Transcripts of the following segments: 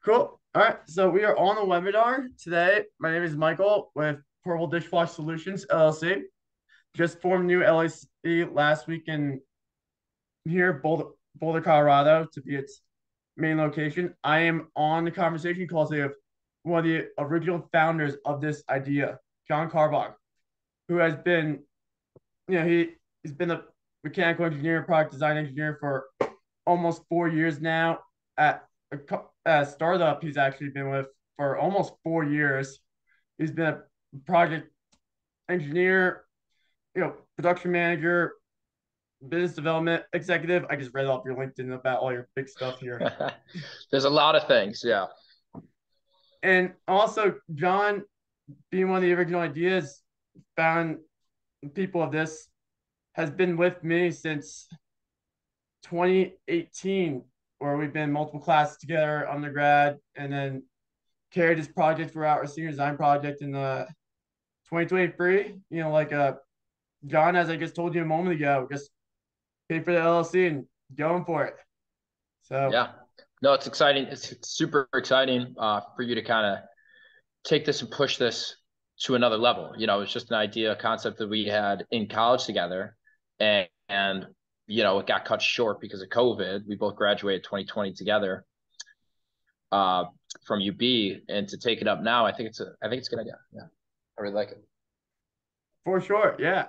Cool. All right. So we are on the webinar today. My name is Michael with Portable Dishwash Solutions, LLC. Just formed new LLC last week in here, Boulder, Colorado, to be its main location. I am on the conversation call today with one of the original founders of this idea, John Carbaugh, who has been, he's been a mechanical engineer, product design engineer for almost 4 years now at a startup he's actually been with for almost 4 years. He's been a project engineer, production manager, business development executive. I just read off your LinkedIn about all your big stuff here. There's a lot of things. Yeah. And also, John, being one of the original ideas, found people of this, has been with me since 2018, where we've been multiple classes together, undergrad, and then carried this project throughout our senior design project in the 2023. John, as I just told you a moment ago, just paid for the LLC and going for it. So Yeah. No, it's exciting. It's super exciting for you to kind of take this and push this to another level. It's just an idea, a concept that we had in college together, and it got cut short because of COVID. We both graduated 2020 together from UB, and to take it up now, I think it's a good idea. Yeah, I really like it. for sure, yeah.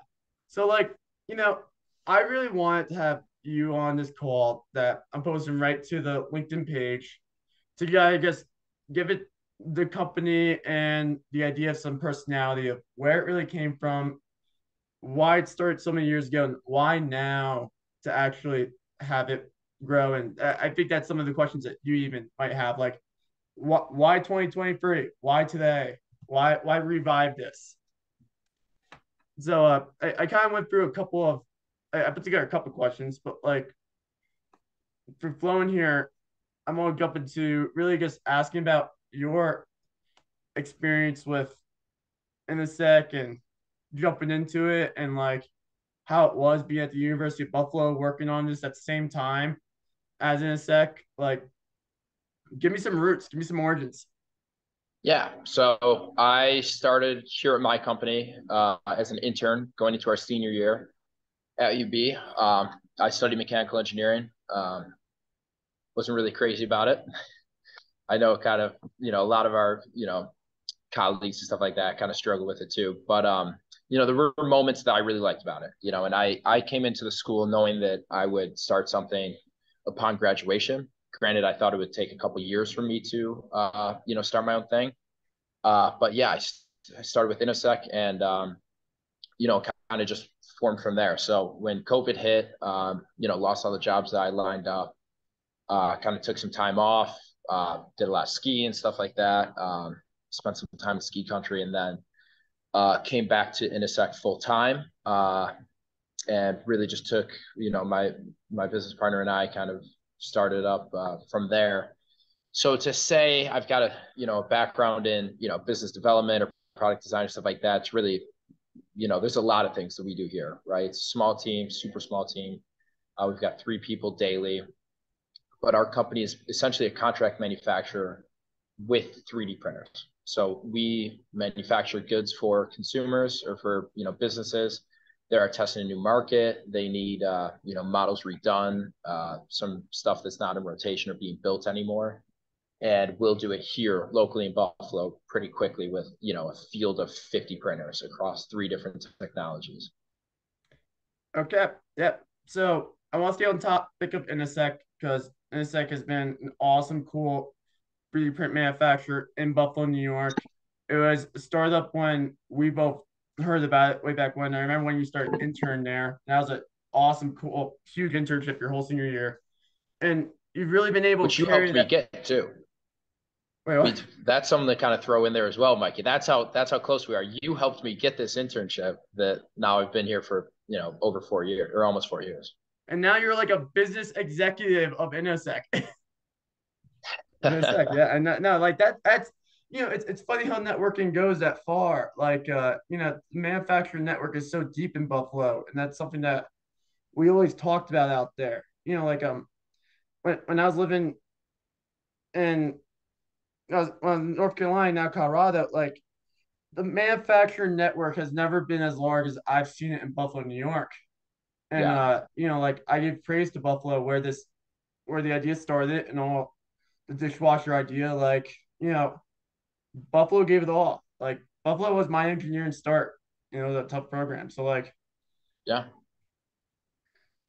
So I really wanted to have you on this call that I'm posting right to the LinkedIn page to I guess give it the company and the idea of some personality of where it really came from, why it started so many years ago, and why now to actually have it grow. And I think that's some of the questions that you even might have, like why 2023? Why today? Why revive this? So I kind of went through a couple of I put together a couple of questions, but like for flowing here, I'm gonna jump into really just asking about your experience with Innosek and jumping into it and like how it was being at the University of Buffalo working on this at the same time as Innosek. Like, give me some roots, give me some origins. Yeah. So I started here at my company as an intern going into our senior year at UB. I studied mechanical engineering. Wasn't really crazy about it. I know kind of, a lot of our, colleagues and stuff like that kind of struggle with it too. But, there were moments that I really liked about it, and I came into the school knowing that I would start something upon graduation. Granted, I thought it would take a couple of years for me to, start my own thing. But yeah, I started with Innosek and, kind of just formed from there. So when COVID hit, lost all the jobs that I lined up, kind of took some time off, did a lot of skiing and stuff like that. Spent some time in ski country, and then came back to Innosek full time, and really just took my business partner and I kind of started up from there. So to say I've got a background in business development or product design or stuff like that, it's really there's a lot of things that we do here, right? It's a small team, super small team. We've got 3 people daily, but our company is essentially a contract manufacturer with 3D printers. So we manufacture goods for consumers or for businesses that are testing a new market. They need models redone, some stuff that's not in rotation or being built anymore, and we'll do it here locally in Buffalo pretty quickly with a field of 50 printers across 3 different technologies. Okay, yeah. So I want to stay on topic of Innosek because Innosek has been an awesome, cool 3D print manufacturer in Buffalo, New York. It was a startup when we both heard about it way back when. I remember when you started intern there. That was an awesome, cool, huge internship your whole senior year. And you've really been able Which to you carry helped me that. get too. Wait, what? That's something to kind of throw in there as well, Mikey. That's how close we are. You helped me get this internship that now I've been here for over 4 years or almost 4 years. And now you're like a business executive of Innosek. Innosek, yeah. And no, like that's it's funny how networking goes that far. Like the manufacturing network is so deep in Buffalo, and that's something that we always talked about out there. When I was living in North Carolina, now Colorado, like the manufacturing network has never been as large as I've seen it in Buffalo, New York. And Yeah. like I give praise to Buffalo where the idea started and all the dishwasher idea, like, Buffalo gave it all. Like Buffalo was my engineering start, the tough program. So like Yeah.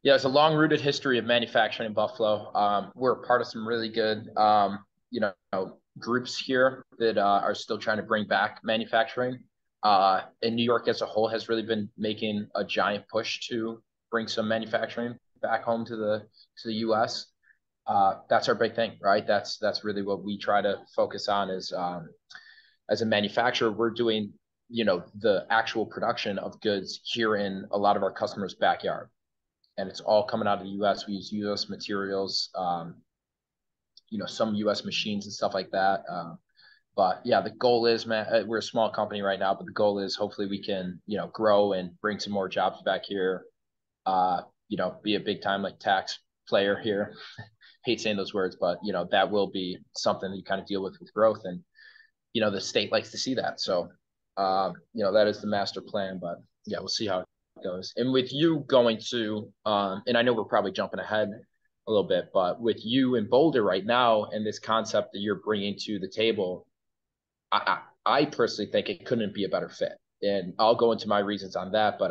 Yeah, it's a long-rooted history of manufacturing in Buffalo. We're a part of some really good, groups here that are still trying to bring back manufacturing. And New York as a whole has really been making a giant push to bring some manufacturing back home to the U.S. That's our big thing, right? That's really what we try to focus on is as a manufacturer, we're doing the actual production of goods here in a lot of our customers' backyard, and it's all coming out of the U.S. We use U.S. materials, some U.S. machines and stuff like that. But yeah, the goal is, man, we're a small company right now, but the goal is hopefully we can, grow and bring some more jobs back here. Be a big time like tax player here. Hate saying those words, but that will be something that you kind of deal with growth, and the state likes to see that. So, that is the master plan. But yeah, we'll see how it goes. And with you going to, and I know we're probably jumping ahead a little bit, but with you in Boulder right now and this concept that you're bringing to the table, I personally think it couldn't be a better fit. And I'll go into my reasons on that. But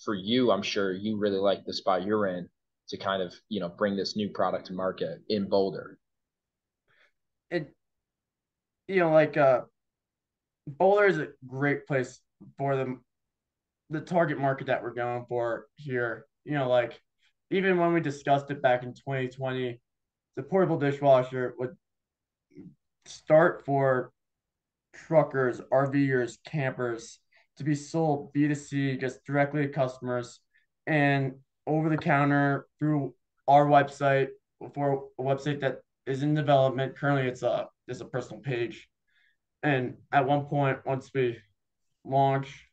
for you, I'm sure you really like the spot you're in to kind of, bring this new product to market in Boulder. it, like Boulder is a great place for the target market that we're going for here. Like even when we discussed it back in 2020, the portable dishwasher would start for truckers, RVers, campers to be sold B2C, just directly to customers and over the counter through our website for a website that is in development. Currently, it's a personal page. And at one point, once we launch,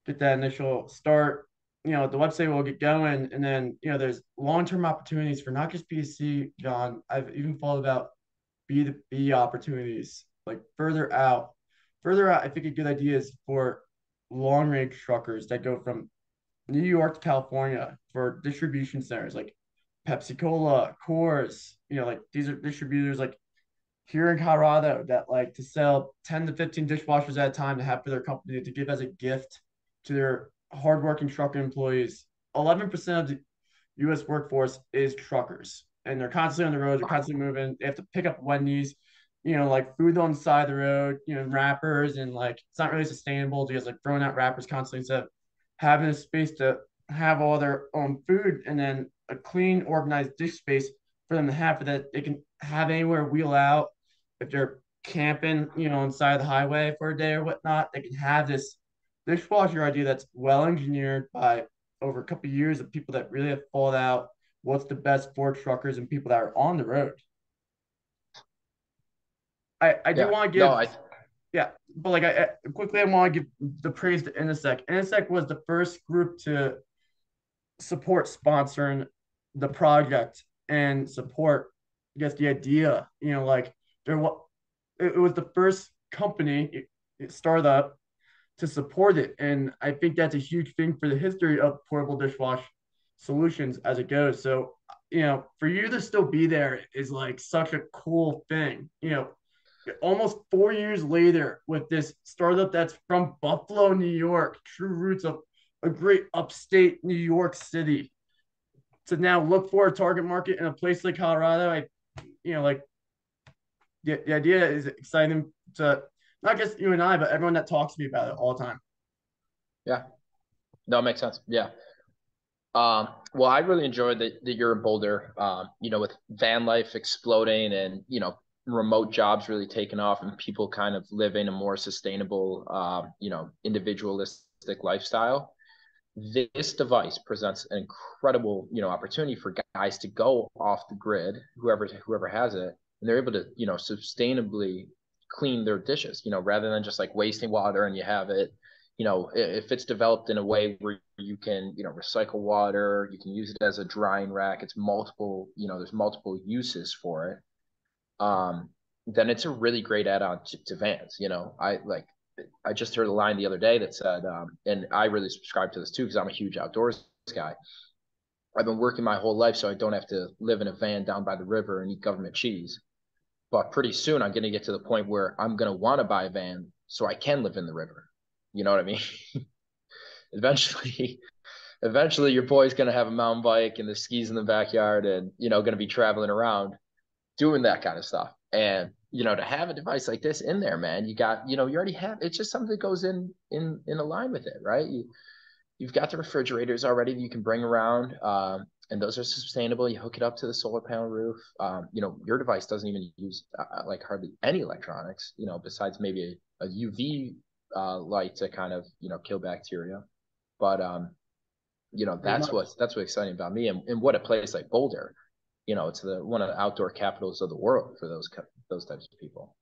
get that initial start, the website will get going. And then, there's long-term opportunities for not just B2C, John. I've even thought about B2B opportunities, like further out. I think a good idea is for long range truckers that go from New York to California for distribution centers like Pepsi Cola, Coors. Like these are distributors like here in Colorado that like to sell 10 to 15 dishwashers at a time to have for their company to give as a gift to their hardworking trucker employees. 11% of the U.S. workforce is truckers, and they're constantly on the road. They're constantly moving. They have to pick up Wendy's, like food on the side of the road, wrappers, and like it's not really sustainable because like throwing out wrappers constantly instead of having a space to have all their own food and then a clean, organized dish space for them to have for that they can have anywhere wheel out if they're camping, inside the highway for a day or whatnot. They can have this dishwasher idea that's well engineered by over a couple of years of people that really have thought out what's the best for truckers and people that are on the road. I do Yeah. want to No, give, yeah, but like I want to give the praise to Innosek. Innosek was the first group to support sponsoring the project and support, I guess, the idea. Like there was, it was the first company, startup to support it. And I think that's a huge thing for the history of Portable Dishwash Solutions as it goes. So, for you to still be there is like such a cool thing. Almost 4 years later with this startup that's from Buffalo, New York, true roots of a great upstate New York City, to now look for a target market in a place like Colorado. Like the idea is exciting to not just you and I, but everyone that talks to me about it all the time. yeah. No, it makes sense. Yeah. Well, I really enjoyed that you're in Boulder, with van life exploding and, remote jobs really taking off and people kind of living a more sustainable, individualistic lifestyle. This device presents an incredible, opportunity for guys to go off the grid, whoever has it, and they're able to, sustainably clean their dishes, rather than just like wasting water and you have it, if it's developed in a way where you can, recycle water, you can use it as a drying rack. It's multiple, there's multiple uses for it. Um, then it's a really great add-on to vans. I just heard a line the other day that said, and I really subscribe to this too because I'm a huge outdoors guy. I've been working my whole life, so I don't have to live in a van down by the river and eat government cheese. But pretty soon, I'm going to get to the point where I'm going to want to buy a van so I can live in the river. You know what I mean? eventually, eventually, your boy's going to have a mountain bike and the skis in the backyard, and going to be traveling around doing that kind of stuff. And to have a device like this in there, man, you already have. It's just something that goes in a line with it, right? You've got the refrigerators already that you can bring around, and those are sustainable. You hook it up to the solar panel roof. Your device doesn't even use like hardly any electronics, besides maybe a UV light to kind of kill bacteria. But that's what's exciting about me, and what a place like Boulder. It's one of the outdoor capitals of the world for those types of people.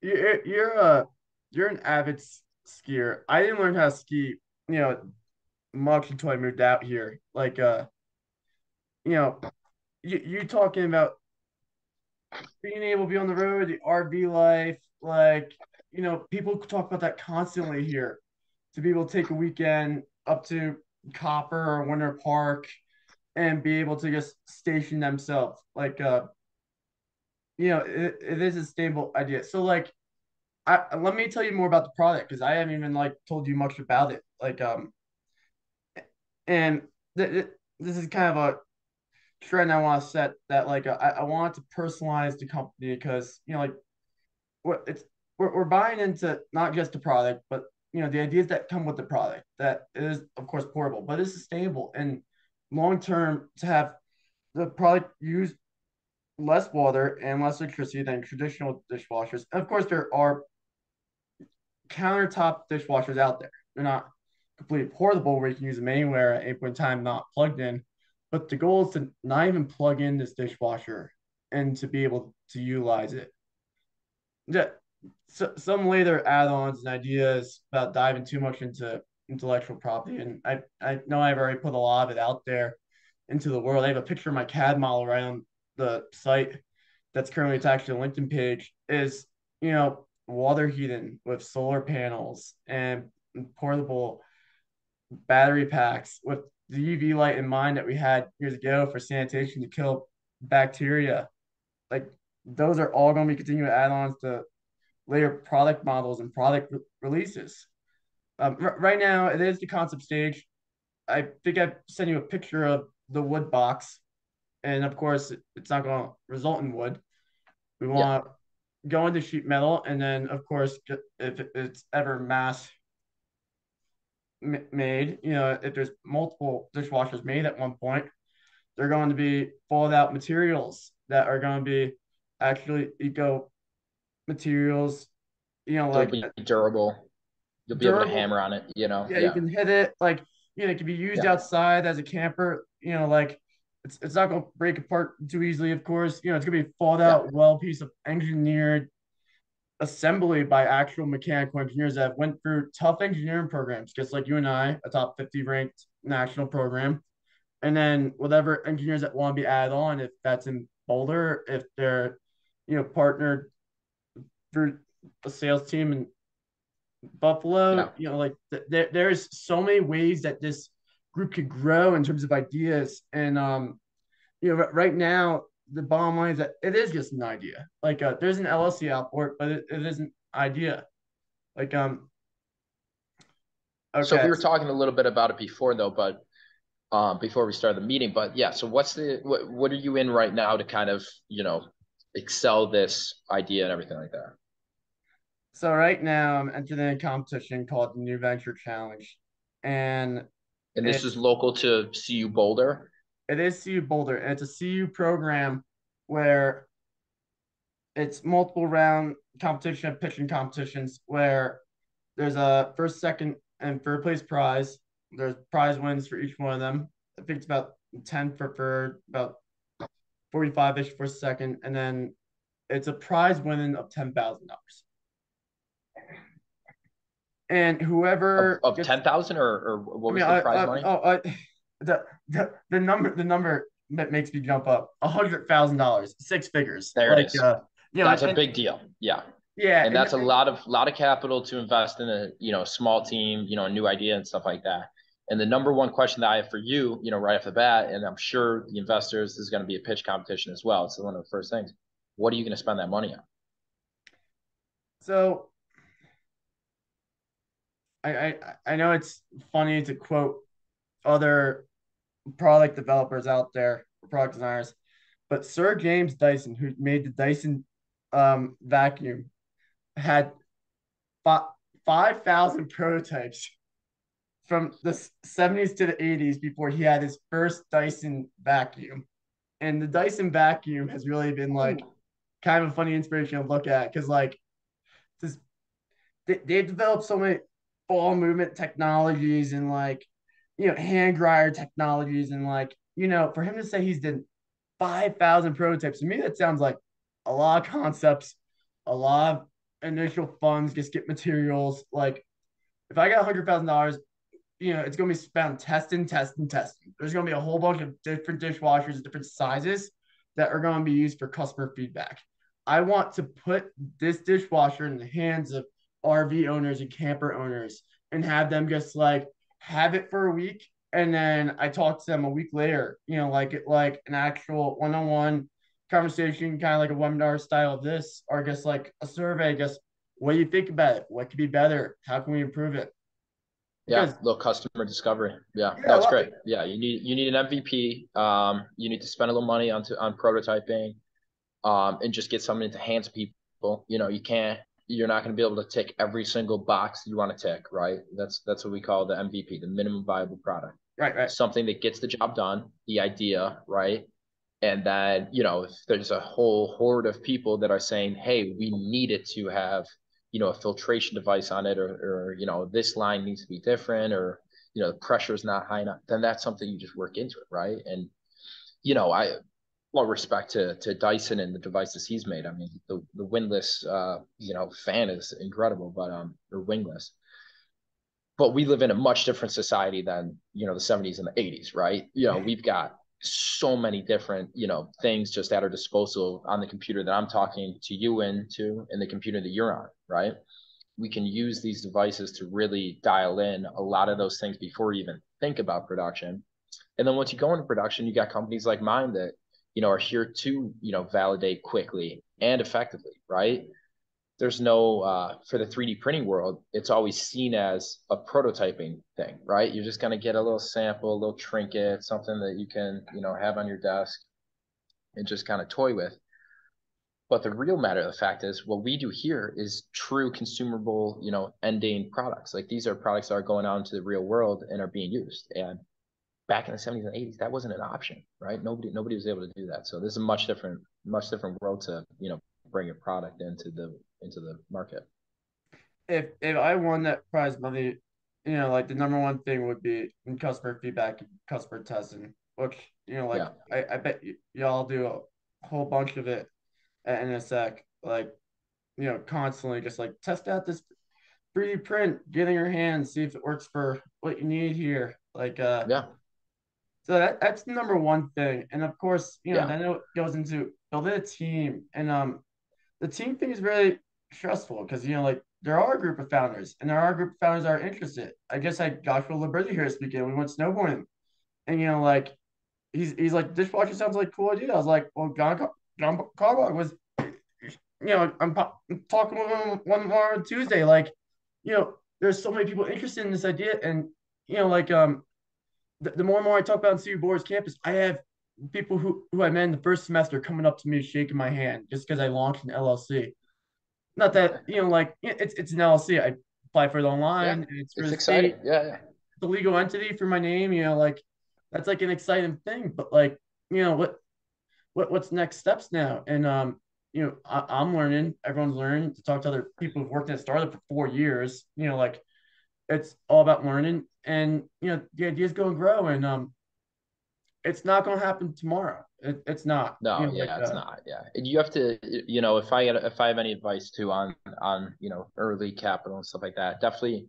You're an avid skier. I didn't learn how to ski, you know, much until I moved out here. Like you know, you talking about being able to be on the road, the RV life, like people talk about that constantly here. To be able to take a weekend up to Copper or Winter Park and be able to just station themselves, like it is a stable idea. So like, let me tell you more about the product because I haven't even like told you much about it. Like and this is kind of a trend I want to set that like I want to personalize the company because like what it's we're buying into not just the product but the ideas that come with the product that is of course portable but is sustainable and long term to have the product use less water and less electricity than traditional dishwashers. And of course, there are countertop dishwashers out there. They're not completely portable where you can use them anywhere at any point in time, not plugged in. But the goal is to not even plug in this dishwasher and to be able to utilize it. Yeah, so, some later add-ons and ideas about diving too much into intellectual property, and I know I've already put a lot of it out there into the world. I have a picture of my CAD model right on the site that's currently attached to the LinkedIn page. Is water heating with solar panels and portable battery packs with the UV light in mind that we had years ago for sanitation to kill bacteria. Like those are all going to be continuing add-ons to later product models and product releases. Right now, it is the concept stage. I think I sent you a picture of the wood box, and of course, it's not going to result in wood. We Yeah. want to go into sheet metal, and then of course, if it's ever mass made, if there's multiple dishwashers made at one point, they're going to be folded out materials that are going to be actually eco materials. They'll Like be durable. You'll be able to durable. hammer on it, Yeah, you Yeah. can hit it like it can be used Yeah. outside as a camper. Like it's not gonna break apart too easily. Of course, it's gonna be a thought Yeah. out, well piece of engineered assembly by actual mechanical engineers that went through tough engineering programs, just like you and I, a top 50 ranked national program. And then whatever engineers that want to be added on, if that's in Boulder, if they're partnered through a sales team in Buffalo, Yeah. like there's so many ways that this group could grow in terms of ideas. And right now the bottom line is that it is just an idea. Like there's an LLC out for it, but it is an idea. Like So okay, we were talking a little bit about it before, though, but before we started the meeting. But yeah, so what are you in right now to kind of excel this idea and everything like that? so right now I'm entering a competition called the New Venture Challenge, and And this is it's local to CU Boulder. it is CU Boulder, and it's a CU program where it's multiple round competition, pitching competitions where there's a first, second, and third place prize. There's prize wins for each one of them. I think it's about 10 for third, about 45-ish for second, and then it's a prize winning of $10,000. And Of whoever of gets, 10,000 or I what mean, was the prize money? the number that makes me jump up $100,000, six figures. There it Like is. That's a And big deal. Yeah. yeah, And that's a lot of capital to invest in a, small team, a new idea and stuff like that. And the number one question that I have for you, right off the bat, and I'm sure the investors, this is going to be a pitch competition as well. It's one of the first things. What are you going to spend that money on? so I know it's funny to quote other product developers out there, product designers, but Sir James Dyson, who made the Dyson vacuum, had 5,000 prototypes from the 70s to the 80s before he had his first Dyson vacuum. And the Dyson vacuum has really been like kind of a funny inspiration to look at because like this they've developed so many ball movement technologies and like hand dryer technologies and like for him to say he's done 5,000 prototypes to me that sounds like a lot of concepts, a lot of initial funds, just get materials. Like if I got $100,000, it's going to be spent testing, testing, testing. There's going to be a whole bunch of different dishwashers, different sizes that are going to be used for customer feedback. I want to put this dishwasher in the hands of RV owners and camper owners and have them just like have it for a week. And then I talk to them a week later, like an actual one-on-one conversation, kind of like a webinar style of this, or just like a survey, just what do you think about it? What could be better? How can we improve it? Yeah, Because little customer discovery. Yeah, yeah, no, it's great. Yeah, you need an MVP. You need to spend a little money on prototyping, and just get something into hands of people. You're not going to be able to tick every single box you want to tick, right? That's what we call the MVP, the minimum viable product. right. Something that gets the job done, the idea, right? And then, if there's a whole horde of people that are saying, hey, we need it to have, a filtration device on it, or this line needs to be different, or, the pressure is not high enough, then that's something you just work into it, right? And, I, well, respect to Dyson and the devices he's made. I mean, the windless, fan is incredible, but, or wingless. But we live in a much different society than, the 70s and the 80s, right? We've got so many different, things just at our disposal on the computer that I'm talking to you into and the computer that you're on, right? We can use these devices to really dial in a lot of those things before we even think about production. And then once you go into production, you got companies like mine that, are here to, validate quickly and effectively, right? There's no for the 3D printing world, it's always seen as a prototyping thing, right? You're just going to get a little sample, a little trinket, something that you can, have on your desk and just kind of toy with. But the real matter of the fact is what we do here is true consumable, ending products. Like these are products that are going out into the real world and are being used. And back in the 70s and 80s, that wasn't an option, right? Nobody was able to do that. So this is a much different world to, bring a product into the market. If I won that prize money, like the number one thing would be in customer feedback and customer testing, which like Yeah. I bet y'all do a whole bunch of it at Innosek, like constantly just like test out this 3D print, get in your hands, see if it works for what you need here. Like Yeah. so that's the number one thing. And of course, Yeah. then it goes into building a team. And the team thing is really stressful because like there are a group of founders and there are a group of founders that are interested. I guess I Joshua Liberty here this weekend. We went snowboarding. And like he's like dishwasher sounds like a cool idea. I was like, well, John Carbaugh was I'm talking with him one more on Tuesday. Like, there's so many people interested in this idea. And like the more and more I talk about CU Board's campus, I have people who I met in the first semester coming up to me shaking my hand just because I launched an LLC. Not that like it's an LLC. I apply for it Yeah. online. It's for It's the state, exciting. Yeah. Yeah. the legal entity for my name. Like that's like an exciting thing. But like what's next steps now? And I'm learning. Everyone's learning to talk to other people who've worked at a startup for 4 years. Like it's all about learning, and the ideas go and grow, and it's not going to happen tomorrow. It's not. No, Like yeah, it's not. Yeah. And you have to, if I have any advice too on, early capital and stuff like that, definitely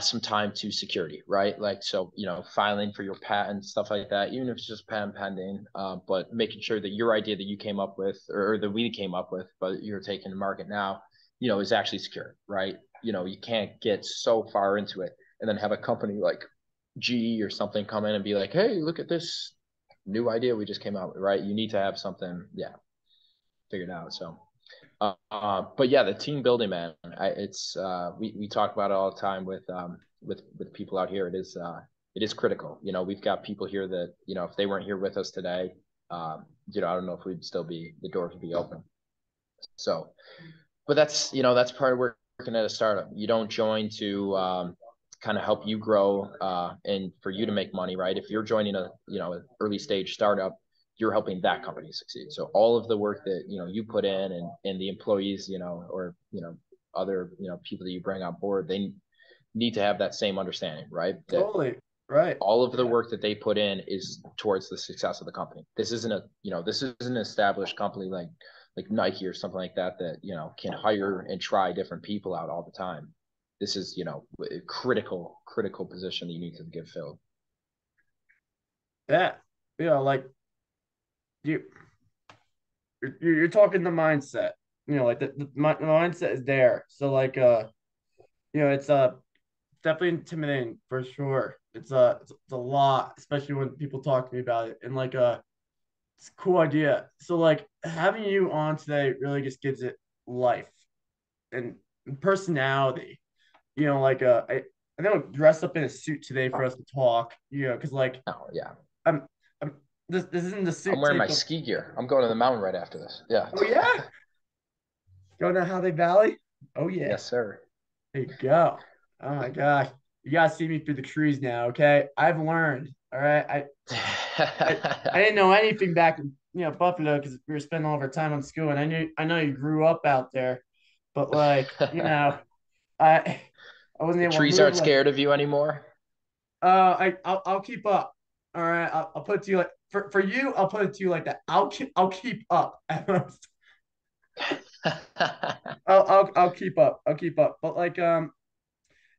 some time to security, right? Like, so, filing for your patent, stuff like that, even if it's just patent pending, but making sure that your idea that you came up with or that we came up with, but you're taking to market now, is actually secure, right? You can't get so far into it and then have a company like GE or something come in and be like, hey, look at this new idea we just came out with, right? You need to have something, yeah, figured out. So, but yeah, the team building, man, it's we talk about it all the time with people out here. It is critical. We've got people here that if they weren't here with us today, I don't know if we'd still be the doors would be open. So, but that's part of working at a startup. You don't join to kind of help you grow and for you to make money, right? If you're joining a an early stage startup, you're helping that company succeed. So all of the work that you put in and the employees, or other people that you bring on board, they need to have that same understanding, right? That Totally. Right. all of the Yeah. work that they put in is towards the success of the company. This isn't an established company like Nike or something like that can hire and try different people out all the time. This is a critical position that you need to get filled. Yeah. Like you you're talking the mindset. Like the mindset is there. So like it's definitely intimidating for sure. It's a lot, especially when people talk to me about it. And like it's a cool idea. So like having you on today really just gives it life and personality. Like I don't dress up in a suit today for us to talk, because like Oh yeah, I'm I'm this isn't the I'm suit wearing tape my of, ski gear. I'm going to the mountain right after this. Yeah. oh yeah, going to Howdy Valley. Oh yeah. Yes, sir. There you go. Oh my gosh. You gotta see me through the trees now, okay? I've learned. All right. I didn't know anything back in Buffalo because we were spending all of our time on school, and I know you grew up out there, but like I I wasn't The able to trees move aren't like scared of you anymore. I'll keep up. All right, I'll put it to you like for you. I'll put it to you like that. I'll keep up at most. I'll keep up. I'll keep up. But like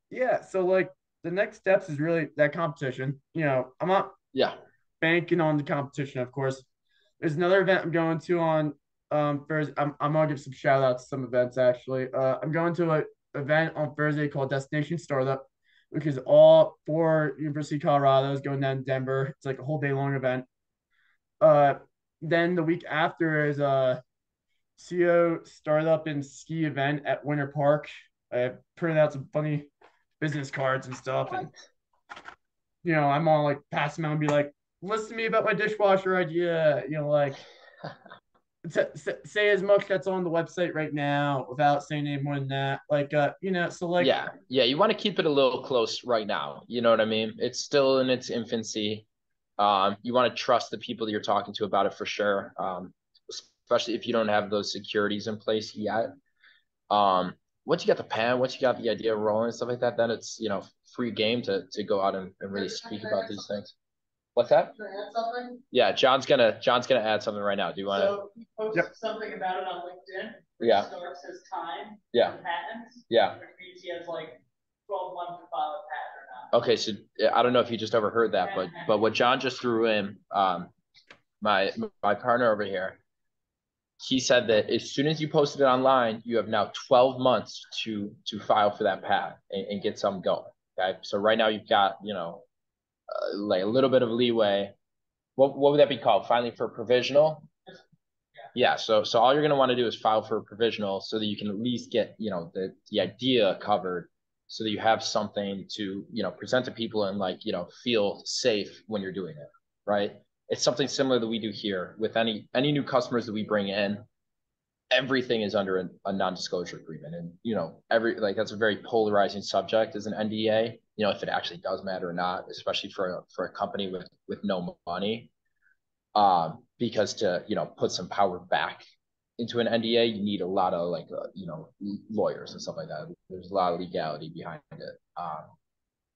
yeah. So like the next steps is really that competition. I'm not Yeah. banking on the competition, of course. There's another event I'm going to on Thursday. I'm gonna give some shout outs to some events actually. I'm going to an event on Thursday called Destination Startup, which is all for University of Colorado is going down to Denver. It's like a whole day long event. Uh, then the week after is a CO startup and ski event at Winter Park. I printed out some funny business cards and stuff, and I'm all like pass them out and be like, listen to me about my dishwasher idea. Like say as much that's on the website right now without saying any more than that. Like, so like, Yeah. Yeah. You want to keep it a little close right now. You know what I mean? It's still in its infancy. You want to trust the people that you're talking to about it for sure. Especially if you don't have those securities in place yet. Um, Once you got the pan, once you got the idea rolling and stuff like that, then it's, free game to go out and really speak about these things. What's that? Yeah, John's gonna add something right now. Do you want to? so he posted Yep. something about it on LinkedIn. Yeah. Starts his time. Yeah. Patents. Yeah. Which means he has like 12 months to file a patent or not. Okay, so I don't know if you just overheard that, but what John just threw in, my partner over here, he said that as soon as you posted it online, you have now 12 months to file for that patent and get something going. Okay, so right now you've got like a little bit of leeway. What would that be called? Filing for provisional? Yeah. So all you're going to want to do is file for a provisional so that you can at least get the idea covered, so that you have something to present to people and feel safe when you're doing it. Right. It's something similar that we do here with any new customers that we bring in. Everything is under a non-disclosure agreement, and that's a very polarizing subject as an NDA. If it actually does matter or not, especially for a company with no money, because to put some power back into an NDA, you need a lot of lawyers and stuff like that. There's a lot of legality behind it,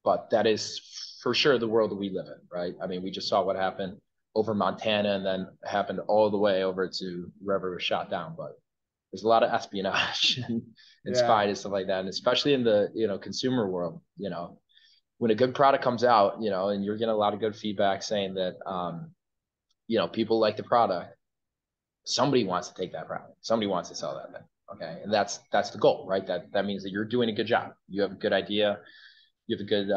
but that is for sure the world that we live in, right? I mean, we just saw what happened over Montana, and then happened all the way over to wherever it was shot down, but there's a lot of espionage and Yeah. spying and stuff like that. And especially in the, consumer world, when a good product comes out, and you're getting a lot of good feedback saying that, people like the product, somebody wants to take that product. Somebody wants to sell that thing. Okay. And that's the goal, right? That means that you're doing a good job. You have a good idea. You have a good,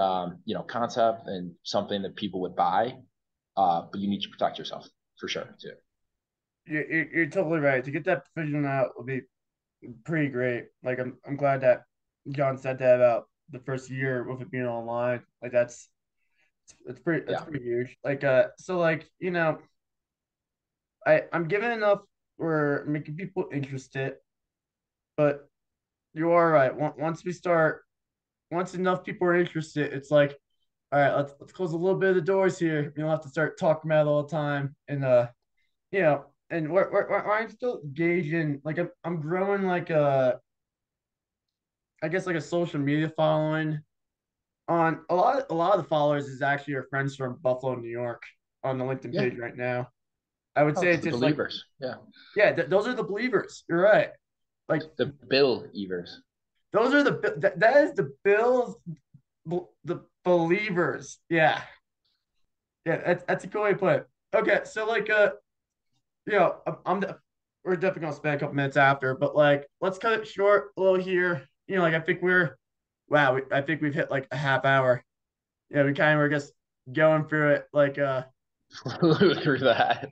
concept and something that people would buy. But you need to protect yourself for sure too. You're totally right. To get that vision out would be pretty great. Like I'm glad that John said that about the first year with it being online. Like that's Yeah. pretty huge. Like so like, I'm giving enough for making people interested, but you are right. Once enough people are interested, it's like, all right, let's close a little bit of the doors here. You don't have to start talking about it all the time. And and where I'm still gauging, like I'm growing like I guess like a social media following on a lot of the followers is actually our friends from Buffalo, New York on the LinkedIn Yeah. page right now. I would Oh, say it's it's the just like, believers. Yeah. yeah, those are the believers. You're right. Like The Bill Evers. those are that is the Bills, the believers. Yeah, yeah, that's a cool way to put it. Okay, so like we're definitely gonna spend a couple minutes after, but like let's cut it short a little here. Like I think I think we've hit like a half hour. Yeah, we kind of were just going through it like Through that.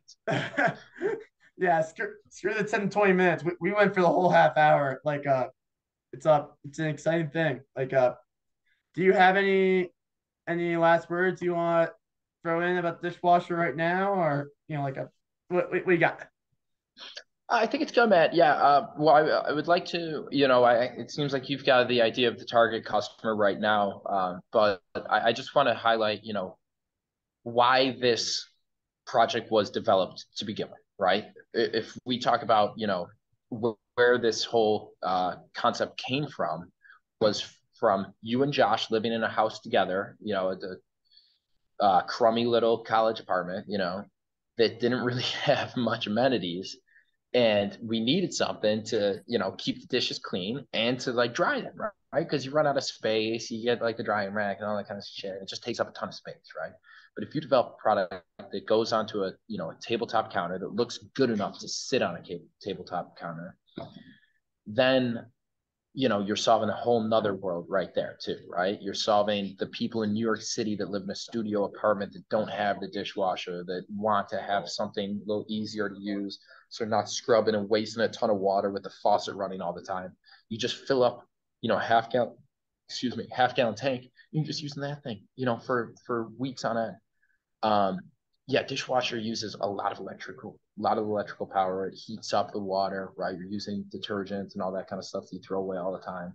yeah, screw the 10 20 minutes. We went for the whole half hour. Like it's an exciting thing. Like do you have any last words you want to throw in about the dishwasher right now, or like what you got? I think it's good, Matt. Yeah. Well, I would like to, it seems like you've got the idea of the target customer right now. But I just want to highlight, why this project was developed to begin with, right? If we talk about, where this whole concept came from, was from you and Josh living in a house together, the crummy little college apartment, that didn't really have much amenities. And we needed something to, keep the dishes clean and to like dry them, right? Because you run out of space, you get like the drying rack and all that kind of shit. It just takes up a ton of space, right? But if you develop a product that goes onto a tabletop counter that looks good enough to sit on a tabletop counter, then you're solving a whole nother world right there too, right? You're solving the people in New York City that live in a studio apartment that don't have the dishwasher, that want to have something a little easier to use. So not scrubbing and wasting a ton of water with the faucet running all the time. You just fill up, half gallon tank. You're just using that thing, for weeks on end. Um, yeah, dishwasher uses a lot of electrical power. It heats up the water, right? You're using detergents and all that kind of stuff that you throw away all the time.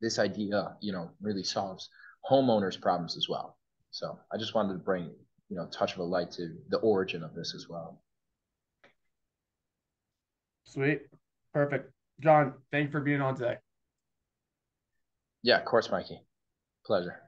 This idea, really solves homeowners' problems as well. So I just wanted to bring, a touch of a light to the origin of this as well. Sweet, perfect. John, thank you for being on today. Yeah, of course, Mikey. Pleasure.